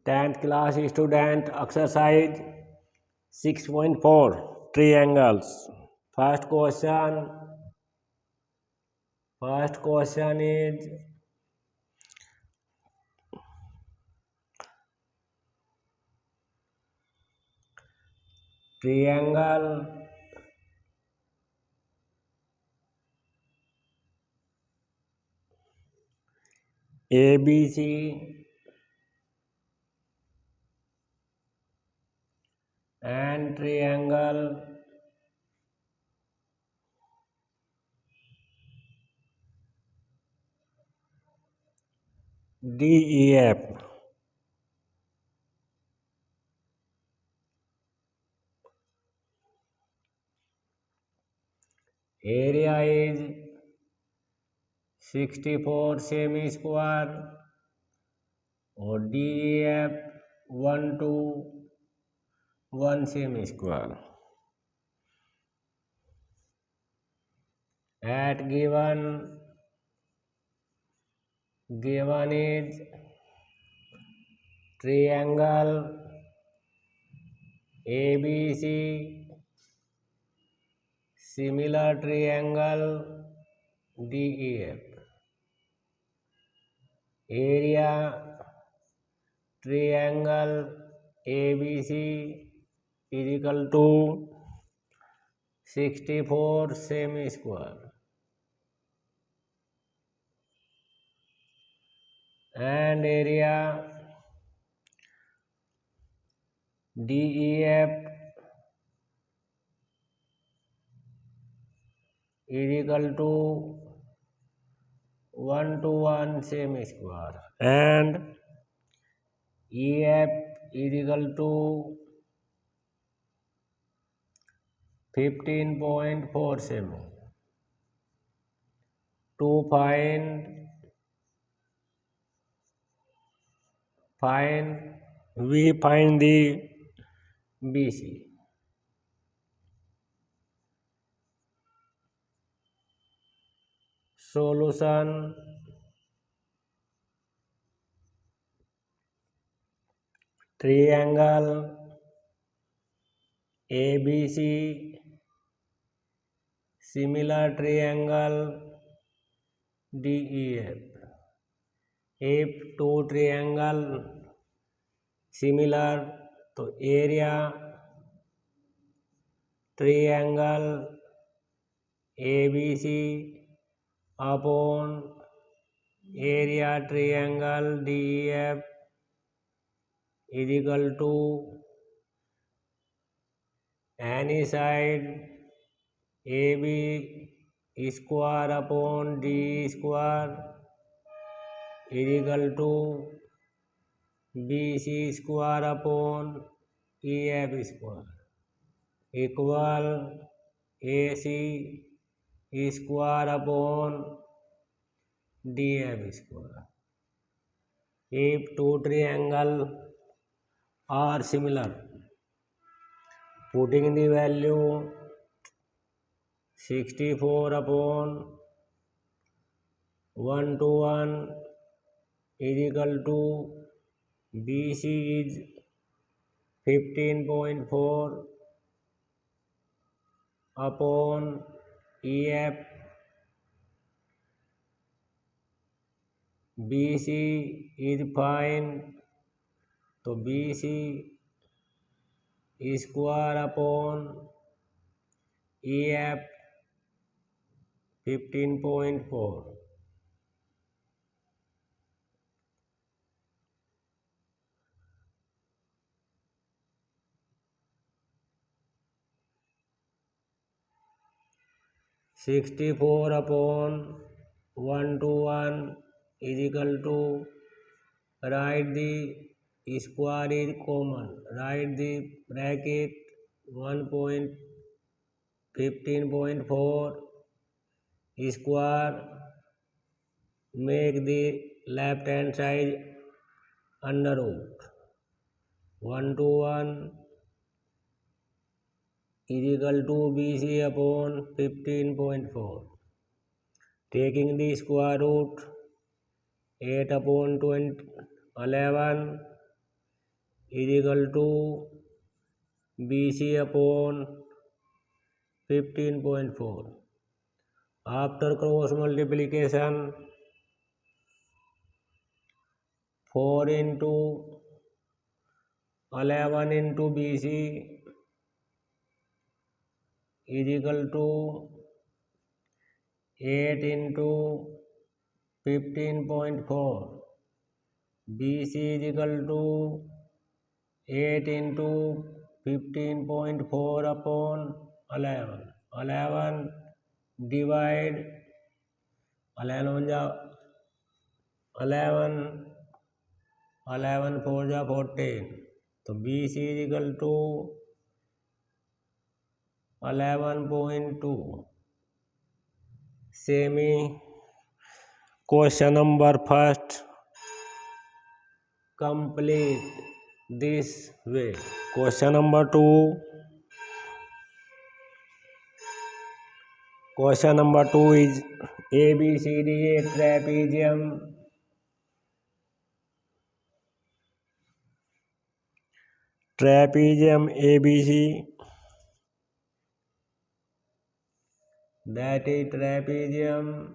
10th class student exercise 6.4 triangles. First question is triangle ABC and triangle DEF. Area is 64 semi-square or DEF 1 to 1 semi-square. At given is triangle ABC, similar triangle DEF. Area triangle ABC is equal to 64 semi-square and area DEF is equal to 1 to 1 semi-square and EF is equal to 15.4 semi. To we find the BC. Solution. Triangle ABC, similar triangle DEF. If two triangle similar, तो area triangle ABC upon area triangle DEF is equal to any side AB square upon D square is equal to BC square upon EF square equal AC square upon DF square. If two triangles are similar, putting the value 64 upon 1 to 1 is equal to BC is 15.4 upon EF. BC is fine, तो BC square upon EF 15.4. (64 upon 1 to 1 is equal to) write the square is common, write the bracket 1.15.4 square, make the left hand side under root 1 to 1 is equal to BC upon 15.4. Taking the square root 8 upon 11 is equal to BC upon 15.4. After cross multiplication, 4 into 11 into BC is equal to 8 into 15.4. BC is equal to 8 into 15.4 upon 11. 11 divide 11 11 4 जा 14. तो BC is equal to 11.2. Semi question number first complete this way. Question number 2. Question number 2 is ABCD a trapezium. Trapezium ABC, that is trapezium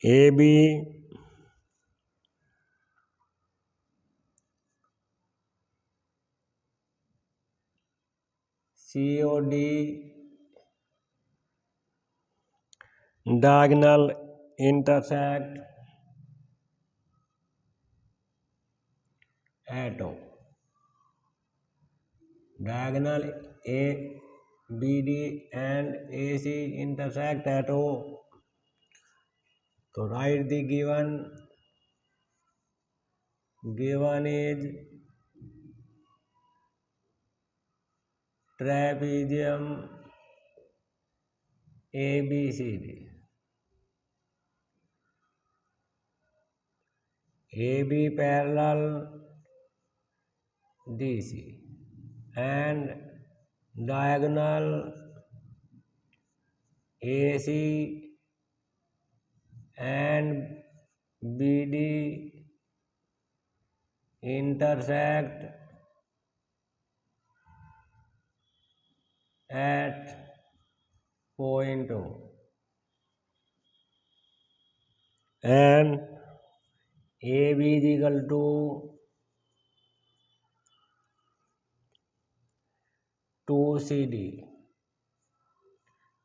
AB COD diagonal intersect at O. Diagonal ABD and AC intersect at O. So write the given is trapezium ABCD. AB parallel DC and diagonal AC and BD intersect at point O, and AB is equal to 2CD.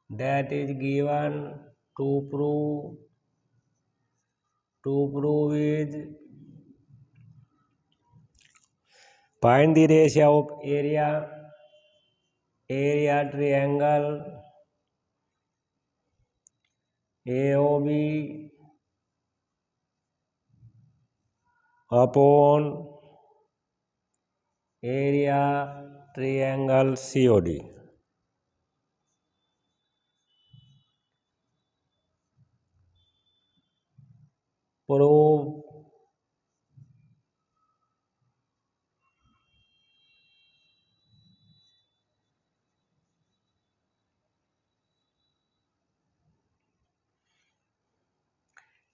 That is given to prove is find the ratio of area triangle AOB upon area triangle COD. Prove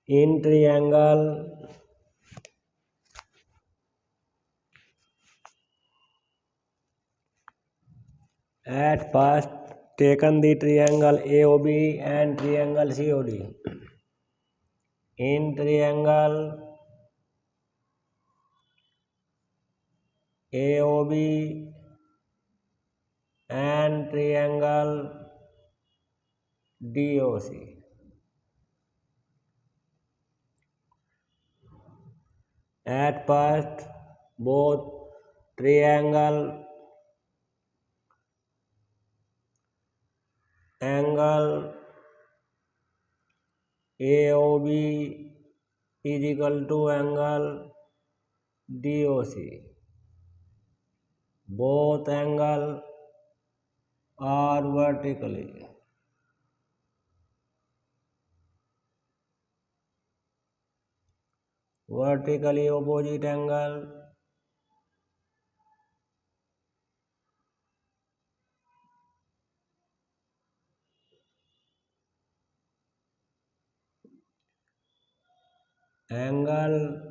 in triangle at first taken the triangle AOB and triangle COD. In triangle AOB and triangle DOC. At first both triangle angle AOB is equal to angle DOC. Both angles are vertically. Vertically opposite angle angle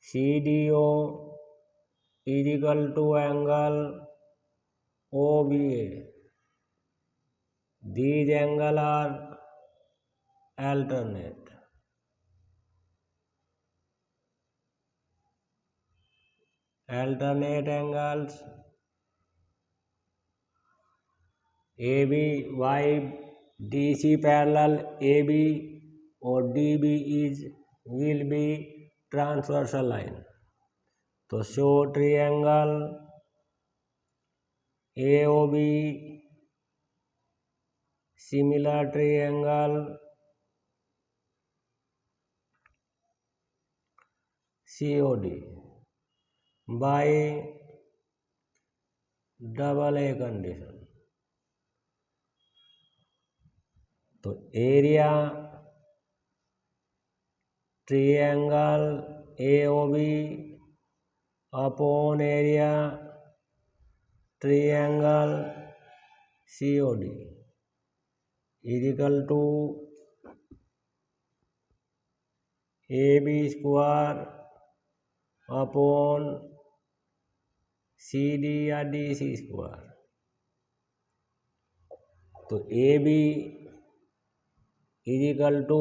CDO is equal to angle OBA. These angles are alternate. Alternate angles AB, YDC parallel AB or DB will be transversal line. तो show triangle AOB similar triangle COD by double A condition. तो area triangle AOB upon area triangle COD is equal to AB square upon CD या DC square. तो AB is equal to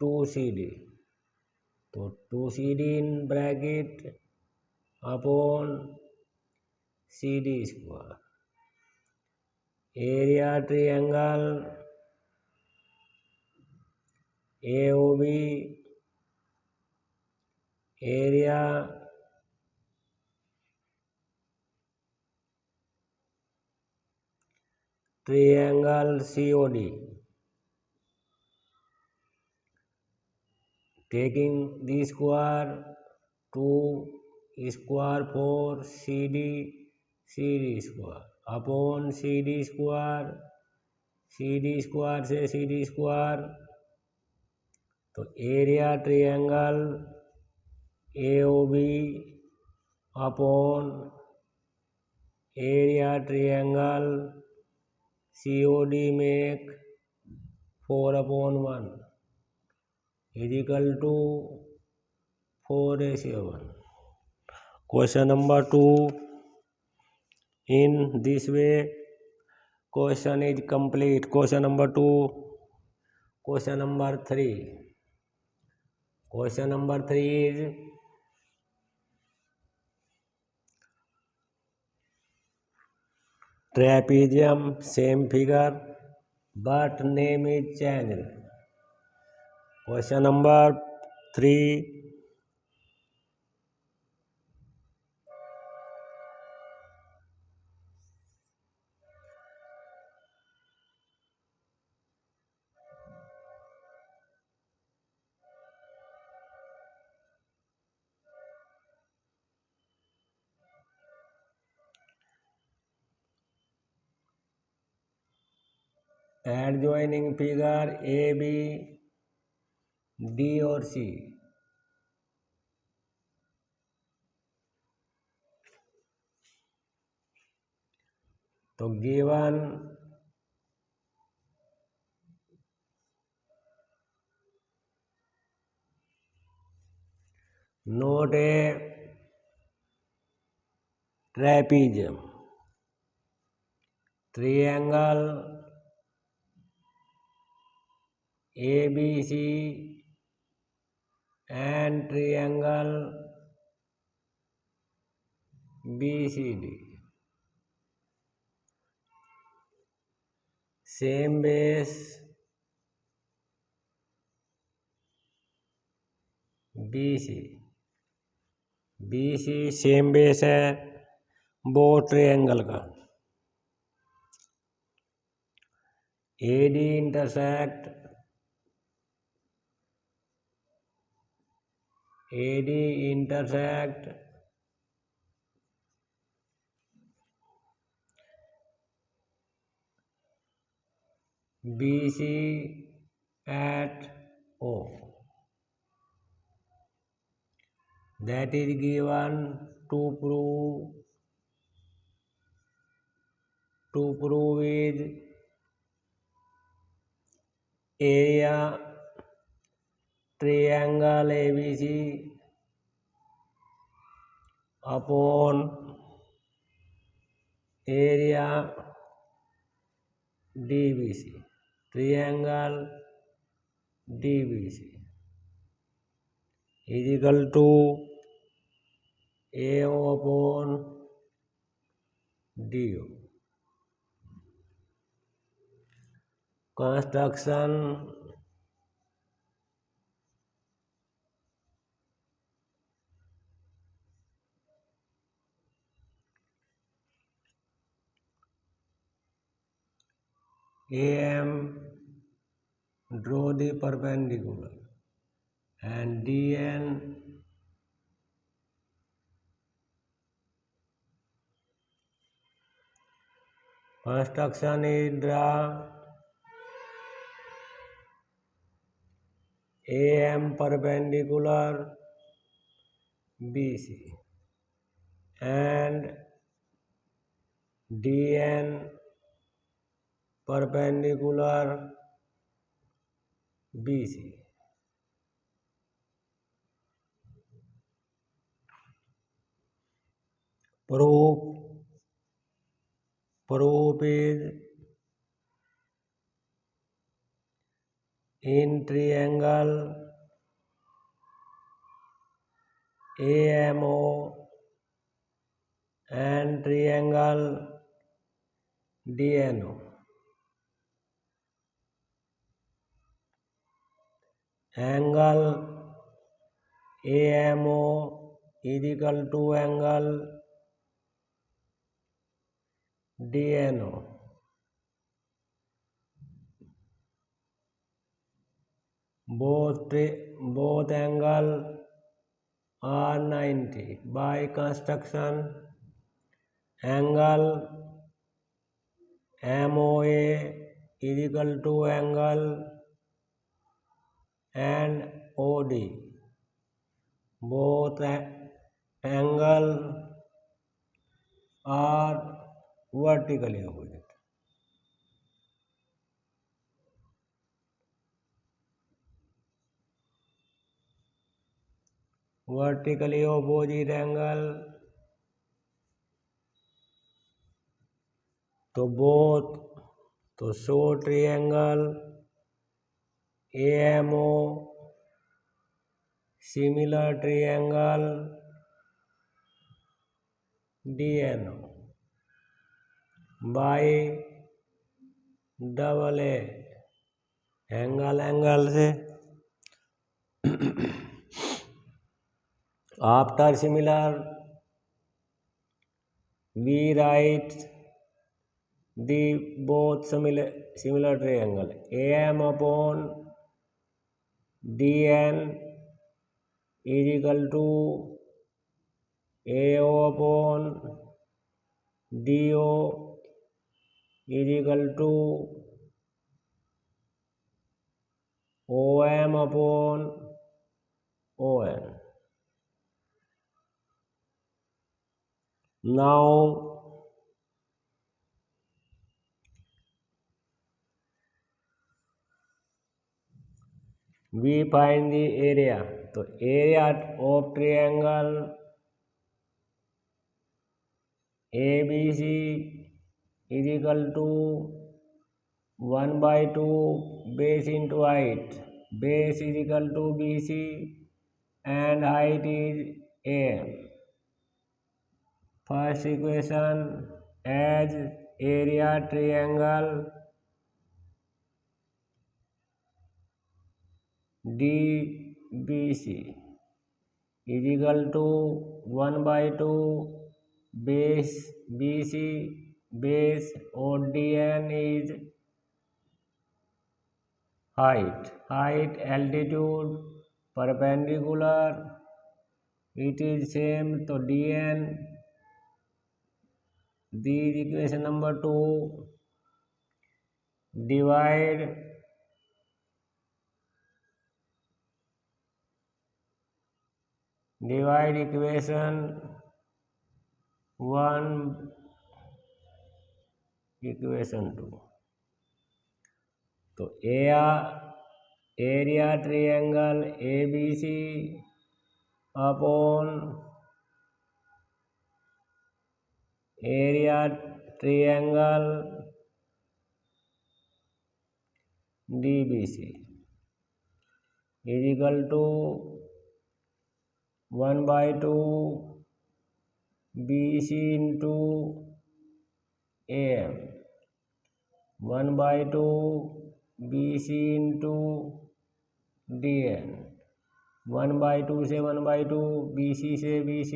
2CD. तो 2CD in bracket upon CD square. Area triangle AOB area triangle COD. Taking the square 2 square for CD square upon CD square से CD square. तो area triangle AOB upon area triangle COD make 4/1 is equal to 4:1. Question number 2. In this way, question is complete. Question number 2. Question number 3. Question number 3 is trapezium, same figure, but name is changed. Question number 3. Adjoining figure A, B, D और C. तो given note A trapezium triangle ABC and triangle BCD. Same base BC. BC same base है वो triangle का. AD intersect BC at O. That is given to prove is area triangle ABC upon area DBC, triangle DBC is equal to AO upon DO. Construction AM, draw the perpendicular, and DN construction is draw AM perpendicular BC and DN perpendicular BC. Proof is in triangle AMO and triangle DNO, angle AMO is equal to angle DNO. Both angle are 90. By construction, angle MOA is equal to angle and OD. Both angle are vertically opposite. Vertically opposite angle, तो show triangle AMO similar triangle DNO by double A, angle से after similar we write the both similar triangle AM upon DN is equal to AO upon DO is equal to OM upon ON. Now we find the area. तो area of triangle ABC is equal to 1/2 base into height. Base is equal to BC and height is AM. First equation, as area triangle DBC is equal to 1/2 base BC, base or DN is height, altitude, perpendicular, it is same. तो DN, this equation number 2, divide equation 1 equation 2. तो area triangle ABC upon area triangle DBC is equal to 1/2 BC into AM, 1/2 BC into DN, 1/2 से 1/2 BC से BC,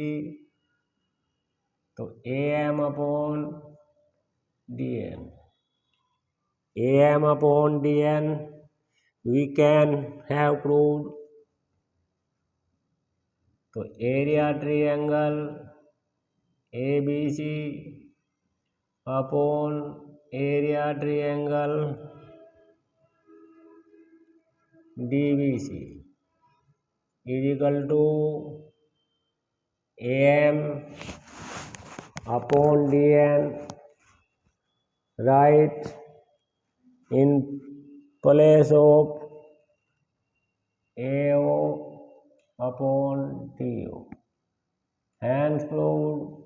तो AM upon DN, AM upon DN we can have proved. तो area triangle ABC upon area triangle DBC is equal to AM upon DN. Write in place of AO upon DO. Hence proved.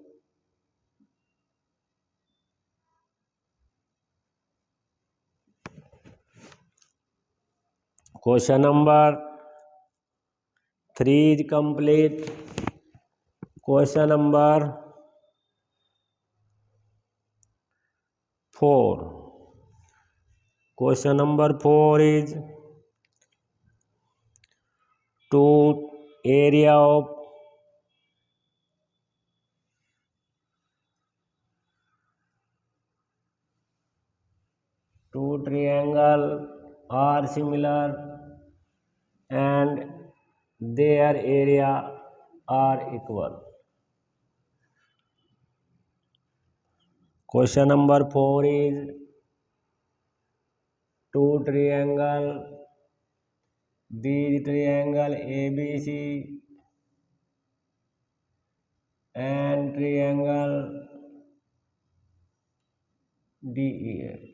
Question number 3 is complete. Question number 4. Question number 4 is to area of two triangle are similar and their area are equal. Question number 4 is two triangle, these triangle ABC and triangle DEF.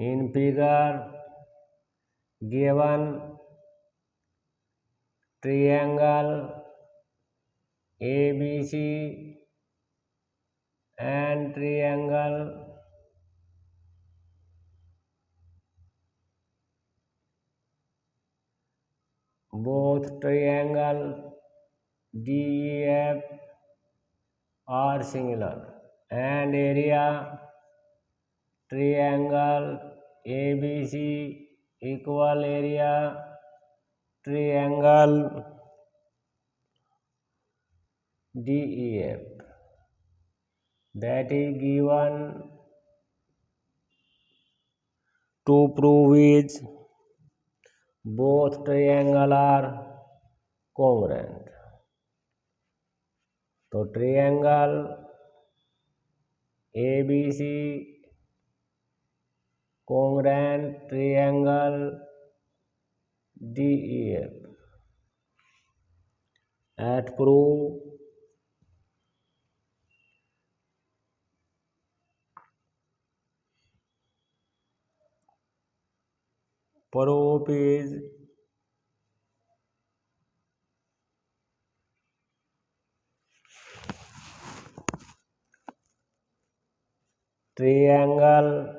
In figure given triangle ABC and triangle both triangle DEF are similar and area triangle ABC equal area triangle DEF, that is given. To prove is both triangle are congruent. तो triangle ABC congruent triangle DEF. At prove proof is triangle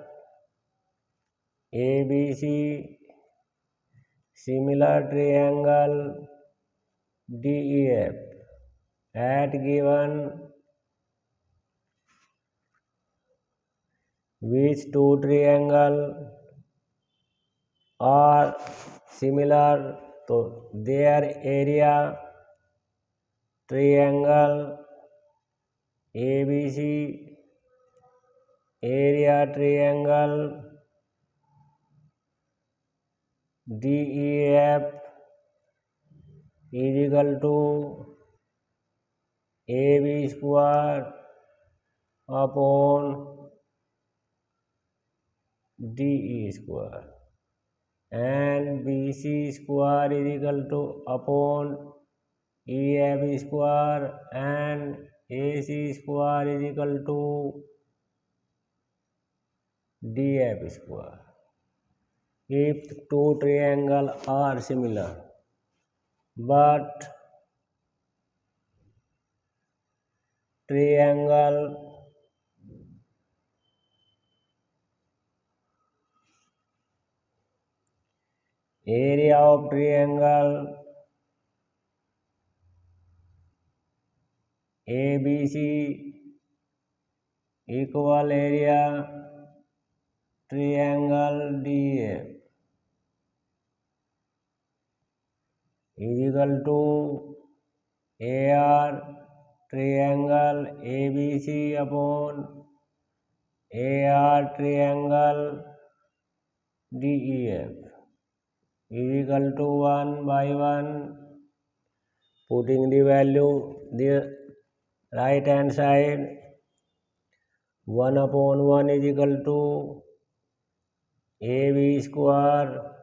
ABC similar triangle DEF at given which two triangle are similar, तो their area triangle ABC area triangle DEF is equal to AB square upon DE square, and BC square is equal to upon EF square, and AC square is equal to DF square. If two triangles are similar but triangle area of triangle ABC equal area triangle DF is equal to AR triangle ABC upon AR triangle DEF is equal to 1 by 1. Putting the value the right hand side, 1 upon 1 is equal to AB square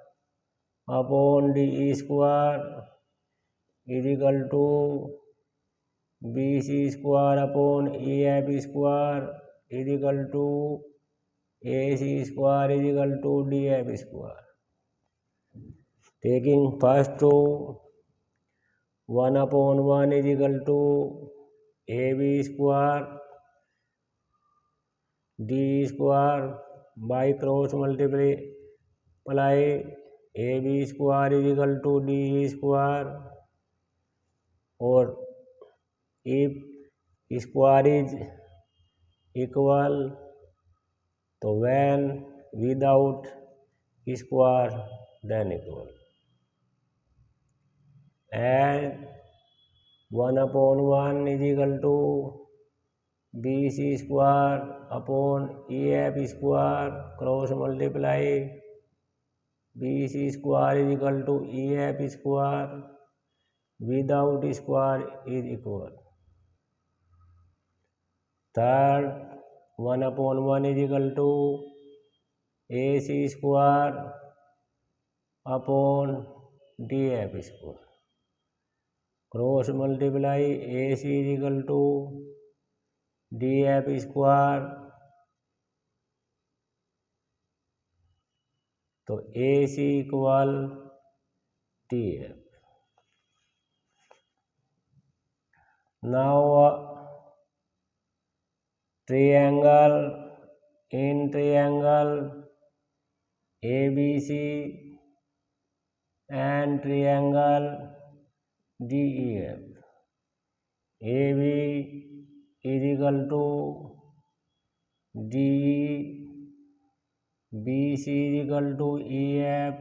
upon DE square is equal to BC square upon EF square is equal to AC square is equal to DF square. Taking first two, 1 upon 1 is equal to AB square D square by cross multiply AB square is equal to D square, or if square is equal, तो when without square then equal, and 1 upon 1 is equal to BC square upon EF square cross multiply BC square is equal to EF square without square is equal. Third, 1 upon 1 is equal to AC square upon DF square. Cross multiply AC is equal to DF square. तो AC equal DF. Now triangle in triangle ABC and triangle DEF. AB is equal to DE, BC is equal to EF,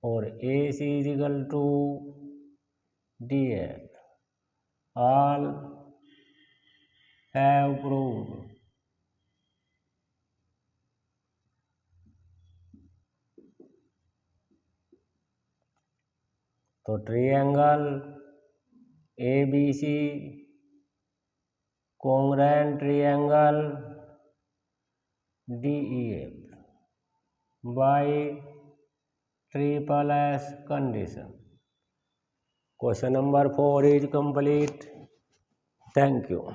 और AC is equal to DF. All have proved. तो triangle ABC congruent triangle DEF by triple S condition. Question number 4 is complete. Thank you.